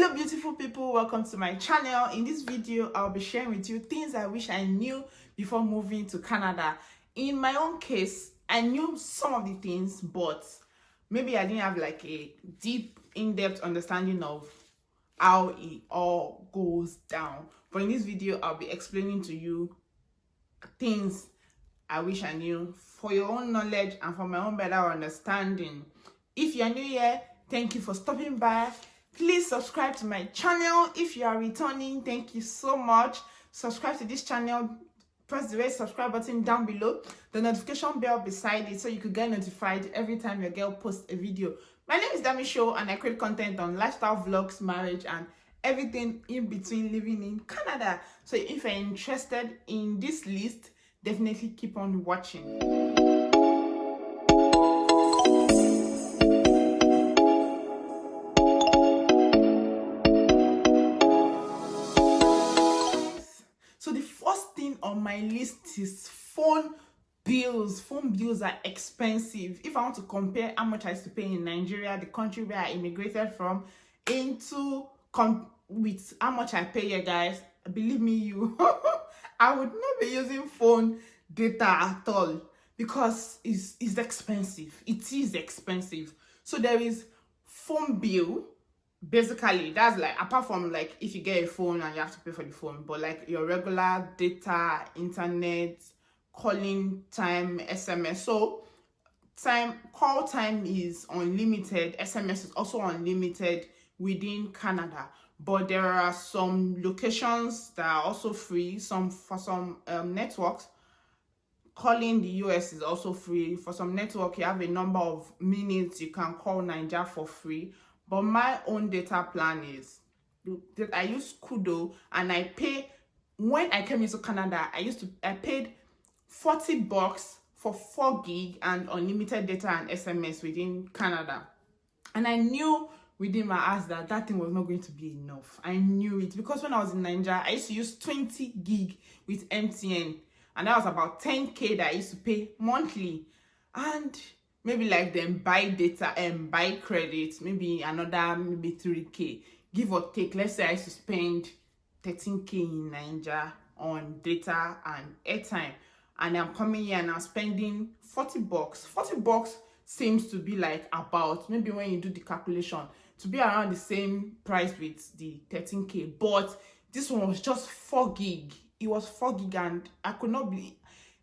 Hello beautiful people, welcome to my channel. In this video I'll be sharing with you things I wish I knew before moving to Canada. In my own case, I knew some of the things, but maybe I didn't have like a deep in-depth understanding of how it all goes down. But in this video I'll be explaining to you things I wish I knew for your own knowledge and for my own better understanding. If you're new here, thank you for stopping by. Please subscribe to my channel. If you are returning, thank you so much. Subscribe to this channel. Press the red subscribe button down below, the notification bell beside it, so you could get notified every time your girl posts a video. My name is Dami Show and I create content on lifestyle vlogs, marriage, and everything in between living in Canada. So if you're interested in this list, definitely keep on watching. So the first thing on my list is phone bills. Phone bills are expensive. If I want to compare how much I used to pay in Nigeria, the country where I immigrated from, with how much I pay here, guys, believe me, I would not be using phone data at all because it's expensive. It is expensive. So there is phone bill. Basically, that's like, apart from like if you get a phone and you have to pay for the phone, but like your regular data, internet, calling time, SMS. So call time is unlimited, SMS is also unlimited within Canada, but there are some locations that are also free. For some networks, calling the US is also free. For some network, you have a number of minutes you can call Nigeria for free. But my own data plan is that I use Kudo, and I pay, when I came into Canada, I paid $40 for 4 gig and unlimited data and SMS within Canada. And I knew within my ass that thing was not going to be enough. I knew it because when I was in Nigeria, I used to use 20 gig with MTN, and that was about 10K that I used to pay monthly. And maybe like them buy data and buy credit, maybe another 3K, give or take. Let's say I used to spend 13K in Nigeria on data and airtime, and I'm coming here and I'm spending $40. $40 seems to be like about, maybe when you do the calculation, to be around the same price with the 13K. But this one was just 4 gig. It was 4 gig and I could not believe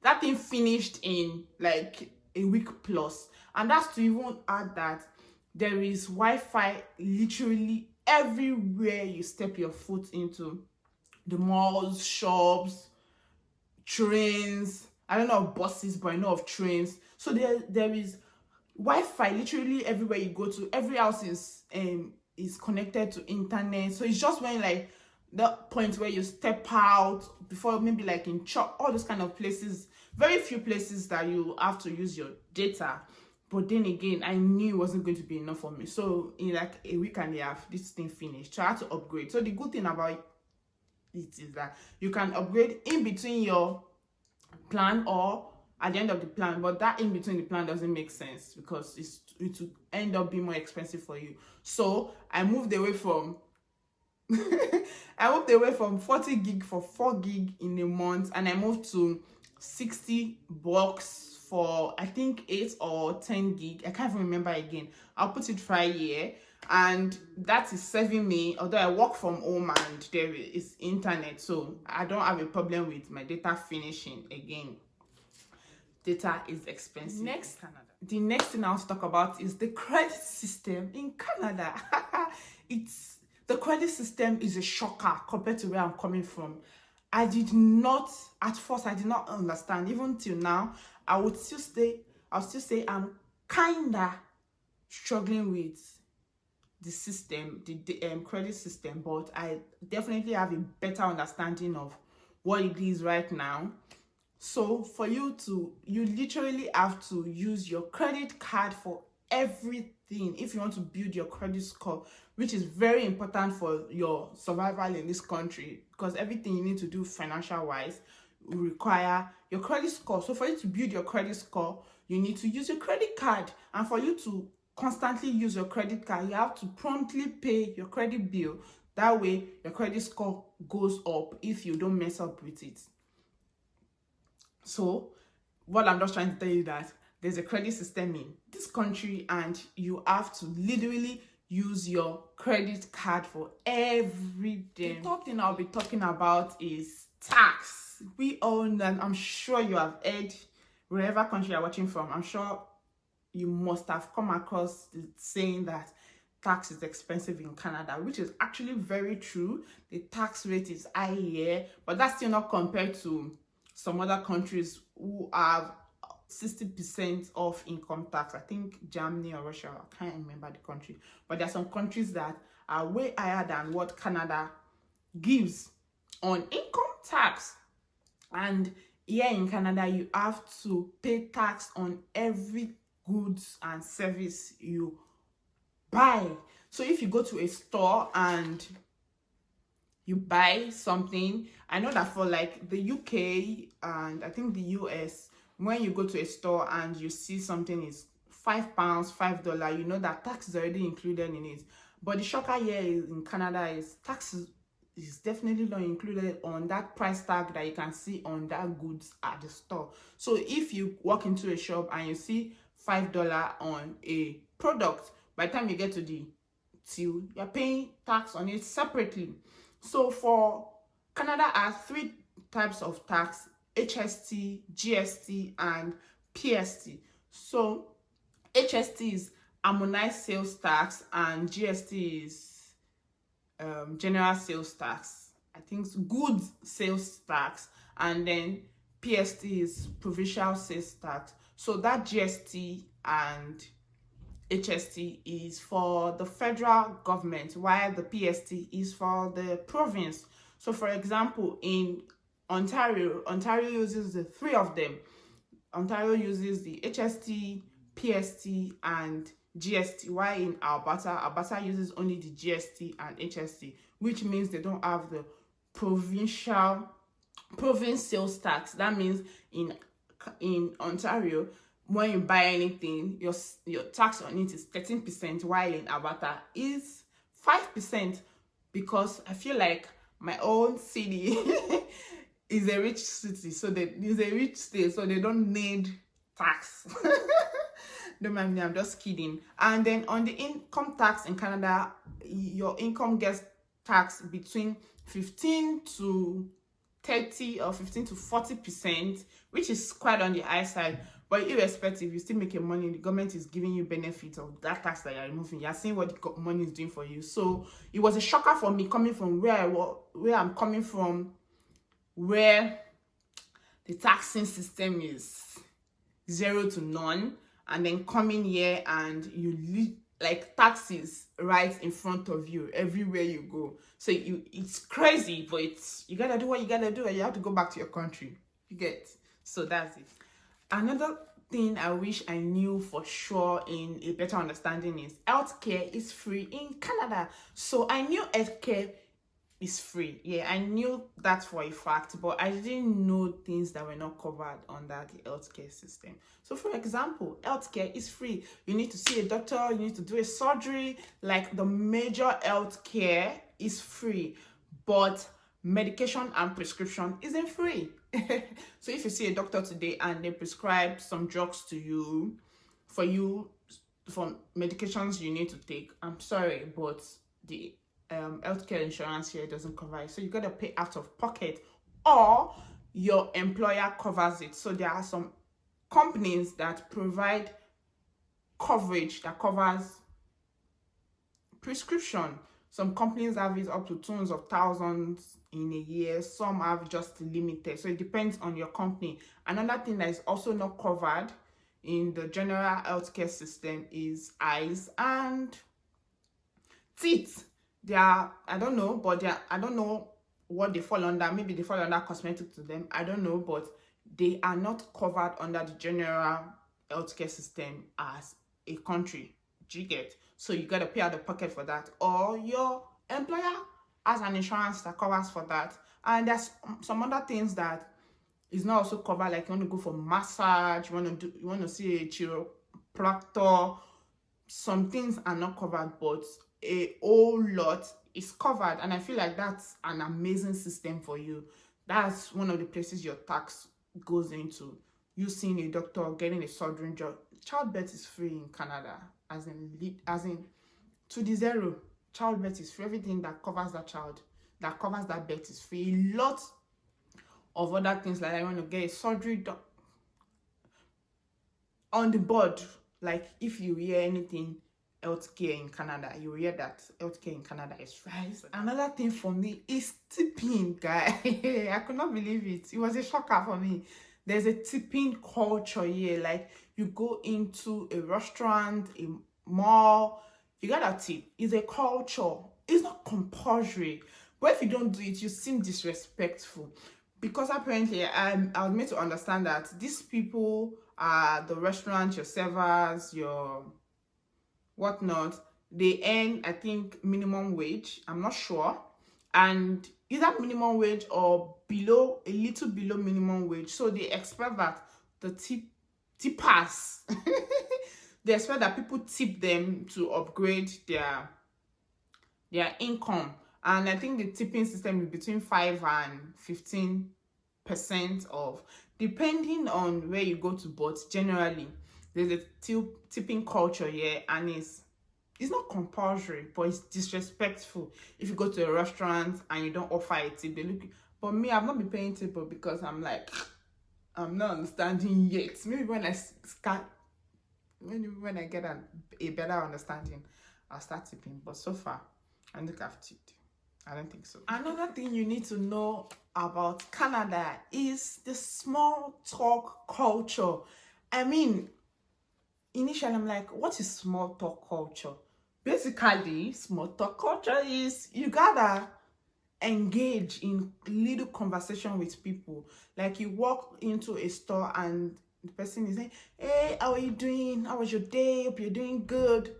that thing finished in like a week plus. And that's to even add that there is Wi-Fi literally everywhere you step your foot into. The malls, shops, trains. I don't know of buses, but I know of trains. So there is Wi-Fi literally everywhere you go to. Every house is connected to internet. So it's just when like that point where you step out, before maybe like in church, all those kind of places, very few places that you have to use your data. But then again, I knew it wasn't going to be enough for me. So in like a week and a half, this thing finished. So I had to upgrade. So the good thing about it is that you can upgrade in between your plan or at the end of the plan. But that in between the plan doesn't make sense because it will end up being more expensive for you. So I moved away from 40 gig for 4 gig in a month, and I moved to $60 for I think 8 or 10 gig. I can't even remember again. I'll put it right here, and that is saving me. Although I work from home and there is internet, so I don't have a problem with my data finishing again. Data is expensive. The next thing I'll talk about is the credit system in Canada. The credit system is a shocker compared to where I'm coming from. At first I did not understand. Even till now, I'll still say I'm kinda struggling with the system, the credit system, but I definitely have a better understanding of what it is right now. So for you literally have to use your credit card for everything if you want to build your credit score, which is very important for your survival in this country, because everything you need to do financial wise will require your credit score. So for you to build your credit score, you need to use your credit card, and for you to constantly use your credit card. You have to promptly pay your credit bill. That way, your credit score goes up if you don't mess up with it. So, what I'm just trying to tell you that there's a credit system in this country, and you have to literally use your credit card for everything. The third thing I'll be talking about is tax. We all know, and I'm sure you have heard, wherever country you're watching from, I'm sure you must have come across saying that tax is expensive in Canada, which is actually very true. The tax rate is high here, but that's still not compared to some other countries who have 60% of income tax. I think Germany or Russia, I can't remember the country, but there are some countries that are way higher than what Canada gives on income tax. And here in Canada, you have to pay tax on every goods and service you buy. So if you go to a store and you buy something, I know that for like the UK and I think the US, when you go to a store and you see something is £5, $5, you know that tax is already included in it. But the shocker here in Canada is tax is definitely not included on that price tag that you can see on that goods at the store. So if you walk into a shop and you see $5 on a product, by the time you get to the till, you're paying tax on it separately. So for Canada has 3 types of tax: HST, GST, and PST. So HST is harmonized sales tax and GST is general sales tax. I think it's goods sales tax, and then PST is provincial sales tax. So that GST and HST is for the federal government, while the PST is for the province. So for example, in Ontario uses the 3 of them. Ontario uses the HST, PST, and GST, while in Alberta uses only the GST and HST, which means they don't have the province sales tax. That means in Ontario, when you buy anything, your tax on it is 13%, while in Alberta is 5%, because I feel like my own city is a rich city, so is a rich state, so they don't need tax. Don't mind me, I'm just kidding. And then on the income tax in Canada, your income gets taxed between 15 to 30 or 15 to 40%, which is quite on the high side. But irrespective, you still making money. The government is giving you benefits of that tax that you're removing. You're seeing what the money is doing for you. So it was a shocker for me coming from where I'm coming from, where the taxing system is 0 to none, and then coming here and you like taxes right in front of you everywhere you go. So it's crazy, but you gotta do what you gotta do, and you have to go back to your country. You get? So that's it. Another thing I wish I knew for sure in a better understanding is healthcare is free in Canada. So I knew healthcare is free. Yeah, I knew that for a fact, but I didn't know things that were not covered under the healthcare system. So for example, healthcare is free. You need to see a doctor, you need to do a surgery, like the major healthcare is free, but medication and prescription isn't free. So if you see a doctor today and they prescribe some drugs to you for medications you need to take, I'm sorry, but the healthcare insurance here doesn't cover it. So you gotta pay out of pocket, or your employer covers it. So there are some companies that provide coverage that covers prescription. Some companies have it up to tens of thousands in a year. Some have just limited. So it depends on your company. Another thing that is also not covered in the general healthcare system is eyes and teeth. They are, I don't know what they fall under. Maybe they fall under cosmetic to them. I don't know, but they are not covered under the general healthcare system as a country. Do you get? So you got to pay out of pocket for that, or your employer has an insurance that covers for that. And there's some other things that is not also covered, like you want to go for massage, you want to see a chiropractor, some things are not covered, but a whole lot is covered. And I feel like that's an amazing system for you. That's one of the places your tax goes into. You seeing a doctor, getting a surgery job. Childbirth is free in Canada, as in to the zero. Childbirth is free. Everything that covers that child, that covers that birth is free. A lot of other things, like I want to get a surgery on the board. Like if you hear anything healthcare in Canada, you hear that healthcare in Canada is right. Another thing for me is tipping, guy. I could not believe it. It was a shocker for me. There's a tipping culture here. Like you go into a restaurant, a mall, you gotta tip. It's a culture. It's not compulsory. But if you don't do it, you seem disrespectful. Because apparently I was made to understand that these people are the restaurant, your servers, your whatnot, they earn, I think, minimum wage. I'm not sure. And either minimum wage or below, a little below minimum wage. So they expect that the tippers, they expect that people tip them to upgrade their income. And I think the tipping system is between 5 and 15% of, depending on where you go to, but generally there's a tipping culture here, and it's not compulsory, but it's disrespectful if you go to a restaurant and you don't offer a tip. They look, but me, I've not been paying tip because I'm like, I'm not understanding yet. Maybe when I start, when I get a better understanding, I'll start tipping. But so far, I don't think I've tipped. I don't think so. Another thing you need to know about Canada is the small talk culture. I mean, initially I'm like, what is small talk culture? Basically, small talk culture is you gotta engage in little conversation with people. Like you walk into a store and the person is saying, hey, how are you doing? How was your day? Hope you're doing good.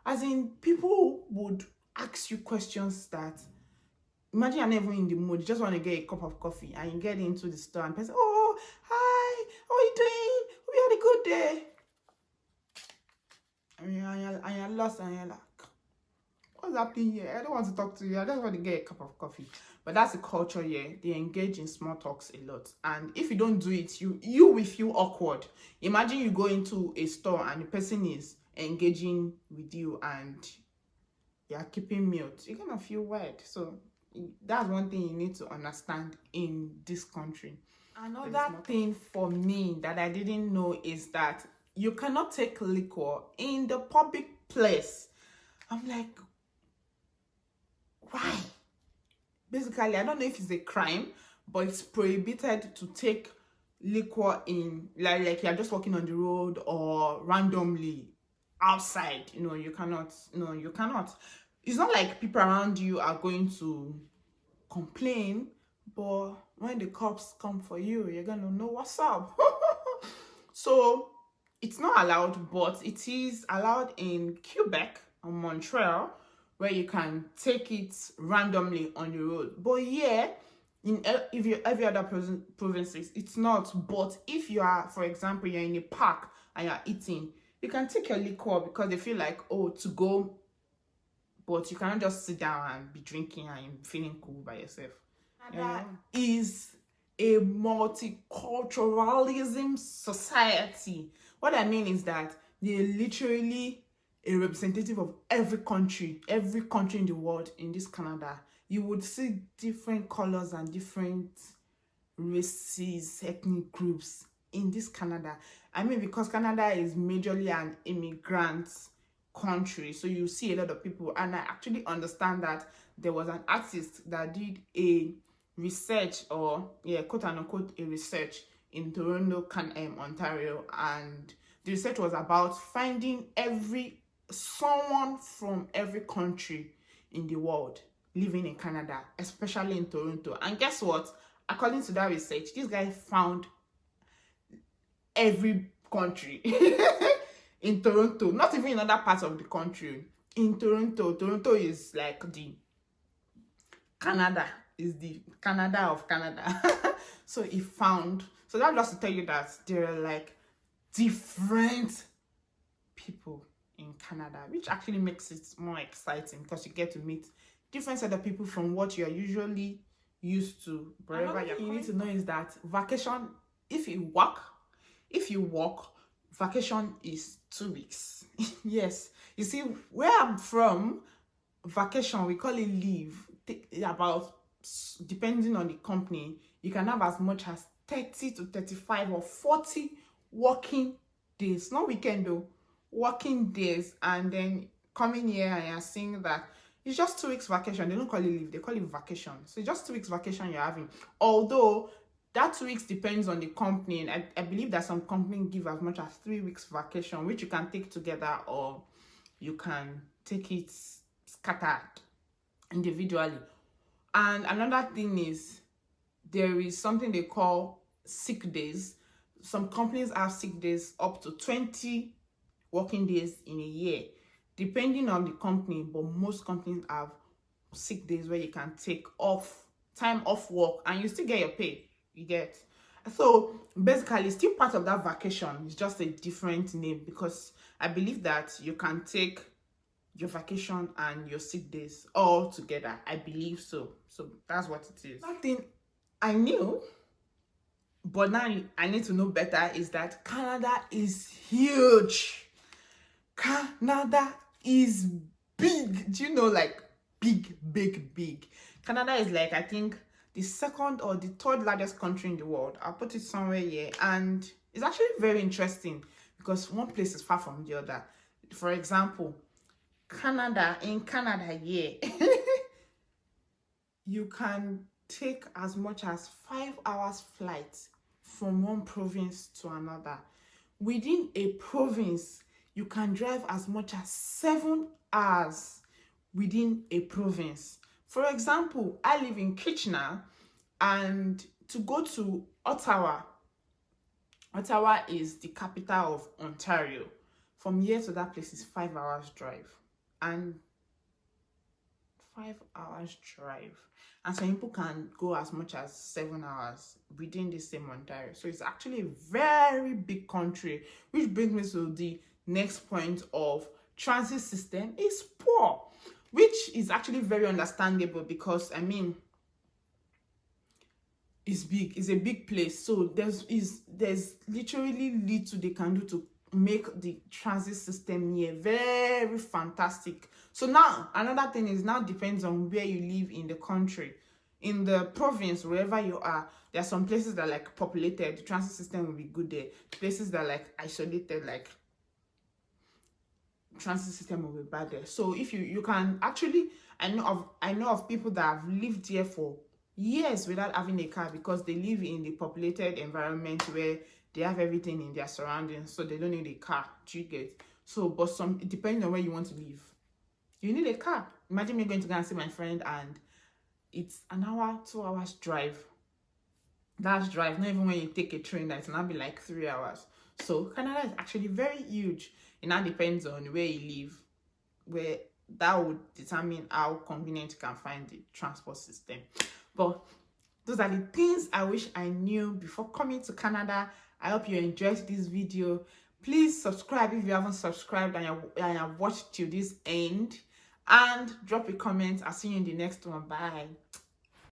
As in, people would ask you questions that, imagine you're never in the mood, you just want to get a cup of coffee and you get into the store and person, oh, hi, how are you doing? Hope you had a good day. And you're lost and you're like, what's happening here? I don't want to talk to you. I just want to get a cup of coffee. But that's the culture here. They engage in small talks a lot. And if you don't do it, you will feel awkward. Imagine you go into a store and the person is engaging with you and you're keeping mute. You're gonna feel weird. So that's one thing you need to understand in this country. Another thing for me that I didn't know is that you cannot take liquor in the public place. I'm like, why? Basically, I don't know if it's a crime, but it's prohibited to take liquor in, like you're just walking on the road or randomly outside. You cannot. No, you cannot. It's not like people around you are going to complain, but when the cops come for you, you're gonna know what's up. So it's not allowed, but it is allowed in Quebec or Montreal, where you can take it randomly on the road. But yeah, in every other provinces, it's not. But if you are, for example, you're in a park and you're eating, you can take your liquor because they feel like, oh, to go, but you cannot just sit down and be drinking and feeling cool by yourself. That is a multiculturalism society. What I mean is that they're literally a representative of every country in the world. In this Canada, you would see different colors and different races, ethnic groups in this Canada. I mean, because Canada is majorly an immigrant country, so you see a lot of people. And I actually understand that there was an artist that did a research, or quote unquote a research, in Toronto, Ontario, and the research was about finding someone from every country in the world living in Canada, especially in Toronto. And guess what? According to that research, this guy found every country in Toronto, not even in other parts of the country. In Toronto is like the Canada, is the Canada of Canada. So he found, that just to tell you that there are like different people in Canada, which actually makes it more exciting because you get to meet different set of people from what you're usually used to. Wherever you need to know is that vacation, if you work, vacation is 2 weeks. Yes, you see, where I'm from, vacation, we call it leave. About, depending on the company, you can have as much as 30 to 35 or 40 working days, not weekend though, working days. And then coming here and you're seeing that it's just 2 weeks vacation. They don't call it leave, they call it vacation. So it's just 2 weeks vacation you're having, although that 2 weeks depends on the company. And I believe that some companies give as much as 3 weeks vacation, which you can take together, or you can take it scattered individually. And another thing is, there is something they call sick days. Some companies have sick days up to 20 working days in a year, depending on the company, but most companies have sick days where you can take off time off work and you still get your pay. You get, so basically it's still part of that vacation. It's just a different name, because I believe that you can take your vacation and your sick days all together. I believe so. So that's what it is. Nothing I knew, but now I need to know better, is that Canada is huge. Canada is big. Do you know, like big, big, big. Canada is like, I think, the second or the third largest country in the world. I'll put it somewhere here. And it's actually very interesting because one place is far from the other. For example, in Canada, yeah, you can take as much as 5 hours flight from one province to another. Within a province, you can drive as much as 7 hours within a province. For example, I live in Kitchener, and to go to Ottawa is the capital of Ontario. From here to that place is 5 hours drive. And 5 hours drive. And some people can go as much as 7 hours within the same Ontario. So it's actually a very big country, which brings me to the next point of transit system is poor, which is actually very understandable because, I mean, it's big, it's a big place. So there's literally little they can do to make the transit system here very fantastic. So now another thing is, now depends on where you live in the country. In the province, wherever you are, there are some places that are like populated, the transit system will be good there. Places that are like isolated, like transit system will be bad there. So if you can actually, I know of people that have lived here for years without having a car because they live in the populated environment where they have everything in their surroundings, so they don't need a car. Do you get? So, but depending on where you want to live, you need a car. Imagine me going to go and see my friend and it's an hour, 2 hours drive. That's drive. Not even when you take a train, that's not be like 3 hours. So Canada is actually very huge. It now depends on where you live, where that would determine how convenient you can find the transport system. But those are the things I wish I knew before coming to Canada. I hope you enjoyed this video. Please subscribe if you haven't subscribed and you have watched till this end. And drop a comment. I'll see you in the next one. Bye.